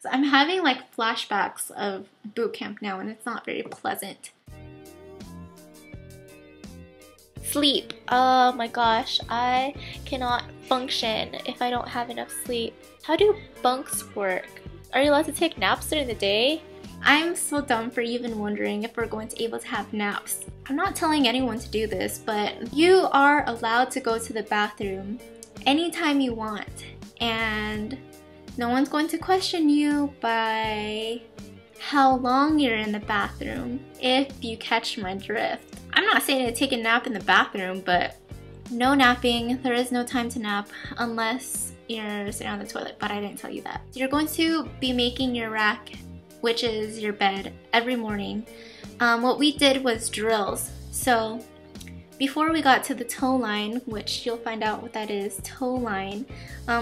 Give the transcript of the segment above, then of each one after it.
So I'm having like flashbacks of boot camp now, and it's not very pleasant. Sleep. Oh my gosh, I cannot function if I don't have enough sleep. How do bunks work? Are you allowed to take naps during the day? I'm so dumb for even wondering if we're going to be able to have naps. I'm not telling anyone to do this, but you are allowed to go to the bathroom anytime you want, and no one's going to question you by how long you're in the bathroom, if you catch my drift. I'm not saying to take a nap in the bathroom, but no napping. There is no time to nap unless you're sitting on the toilet, but I didn't tell you that. You're going to be making your rack, which is your bed, every morning. What we did was drills. So before we got to the toe line, which you'll find out what that is, toe line,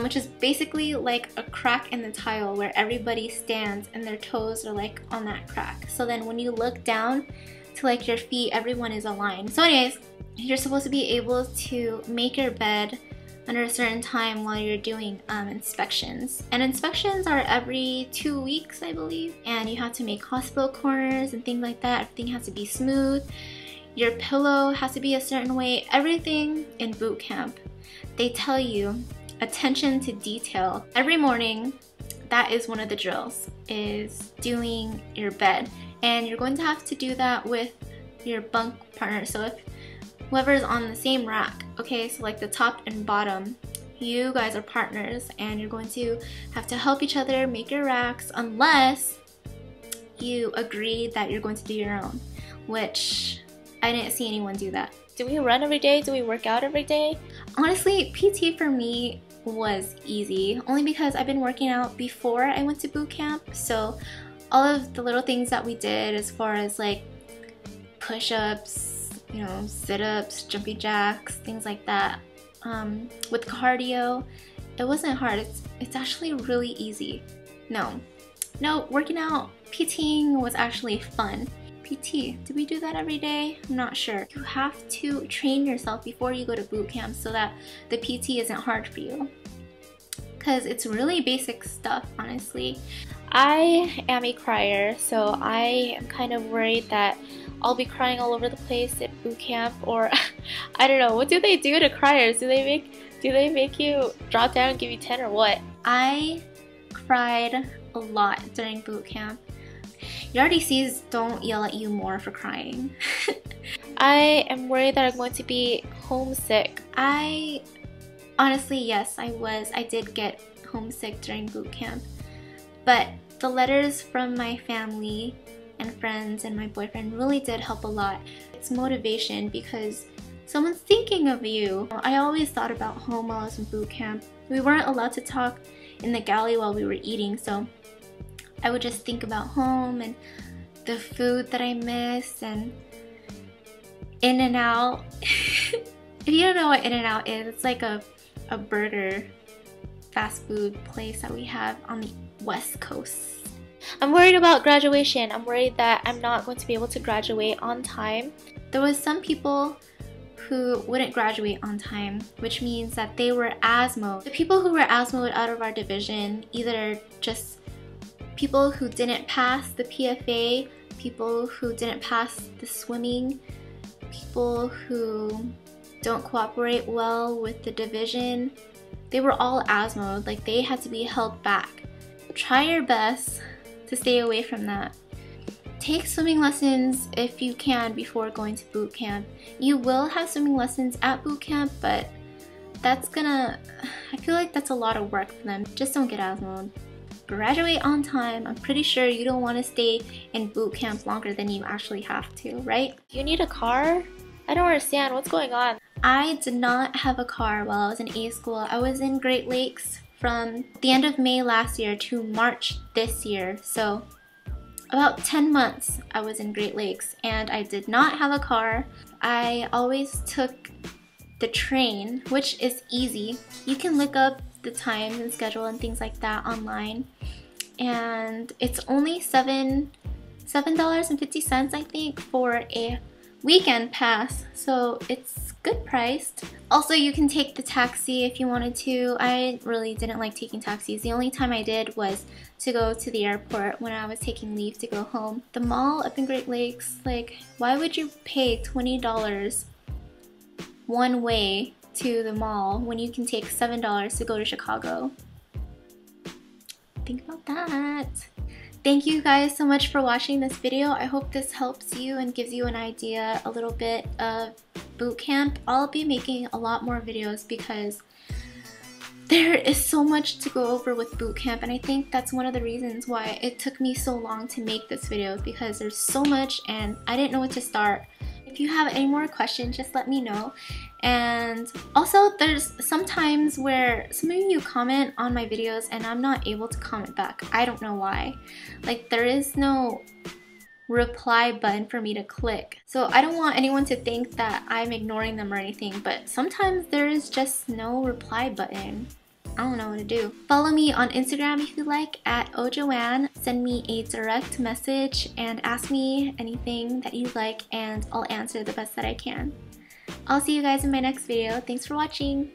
which is basically like a crack in the tile where everybody stands and their toes are like on that crack. So then when you look down to like your feet, everyone is aligned. So anyways, you're supposed to be able to make your bed under a certain time while you're doing inspections. And inspections are every 2 weeks, I believe. And you have to make hospital corners and things like that. Everything has to be smooth. Your pillow has to be a certain way. Everything in boot camp, they tell you attention to detail. Every morning, that is one of the drills, is doing your bed. And you're going to have to do that with your bunk partner. So if whoever's on the same rack, okay, so like the top and bottom, you guys are partners and you're going to have to help each other make your racks unless you agree that you're going to do your own, which I didn't see anyone do that. Do we run every day? Do we work out every day? Honestly, PT for me was easy, only because I've been working out before I went to boot camp. So all of the little things that we did as far as like push-ups, you know, sit-ups, jumping jacks, things like that. With cardio, it wasn't hard. It's actually really easy. No, working out, PTing was actually fun. PT, do we do that every day? I'm not sure. You have to train yourself before you go to boot camp so that the PT isn't hard for you, because it's really basic stuff, honestly. I am a crier, so I am kind of worried that I'll be crying all over the place at boot camp, or I don't know. What do they do to criers? Do they make you drop down and give you 10 or what? I cried a lot during boot camp. Your RDCs don't yell at you more for crying. I am worried that I'm going to be homesick. Honestly, yes, I did get homesick during boot camp. But the letters from my family and friends and my boyfriend really did help a lot. It's motivation because someone's thinking of you. I always thought about home while I was in boot camp. We weren't allowed to talk in the galley while we were eating, so I would just think about home and the food that I miss, and In-N-Out. If you don't know what In-N-Out is, it's like a burger fast food place that we have on the West Coast. I'm worried about graduation. I'm worried that I'm not going to be able to graduate on time. There was some people who wouldn't graduate on time, which means that they were ASMO. The people who were ASMO'd out of our division, either just people who didn't pass the PFA, people who didn't pass the swimming, people who don't cooperate well with the division, they were all ASMO'd, like they had to be held back. Try your best to stay away from that. Take swimming lessons if you can before going to boot camp. You will have swimming lessons at boot camp, but I feel like that's a lot of work for them. Just don't get ASMO'd. Graduate on time. I'm pretty sure you don't want to stay in boot camp longer than you actually have to, right? You need a car? I don't understand. What's going on? I did not have a car while I was in A school. I was in Great Lakes from the end of May last year to March this year. So about 10 months I was in Great Lakes and I did not have a car. I always took the train, which is easy. You can look up the times and schedule and things like that online. And it's only $7.50 I think for a weekend pass. So it's good priced. Also, you can take the taxi if you wanted to. I really didn't like taking taxis. The only time I did was to go to the airport when I was taking leave to go home. The mall up in Great Lakes, like, why would you pay $20 one way to the mall when you can take $7 to go to Chicago? Think about that. Thank you guys so much for watching this video. I hope this helps you and gives you an idea a little bit of boot camp. I'll be making a lot more videos because there is so much to go over with boot camp, and I think that's one of the reasons why it took me so long to make this video, because there's so much and I didn't know where to start. If you have any more questions, just let me know. And also, there's some times where some of you comment on my videos and I'm not able to comment back. I don't know why. Like, there is no reply button for me to click. So I don't want anyone to think that I'm ignoring them or anything, but sometimes there is just no reply button. I don't know what to do. Follow me on Instagram if you like, at Joann. Send me a direct message and ask me anything that you like, and I'll answer the best that I can. I'll see you guys in my next video. Thanks for watching.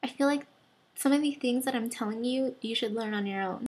I feel like some of the things that I'm telling you, you should learn on your own.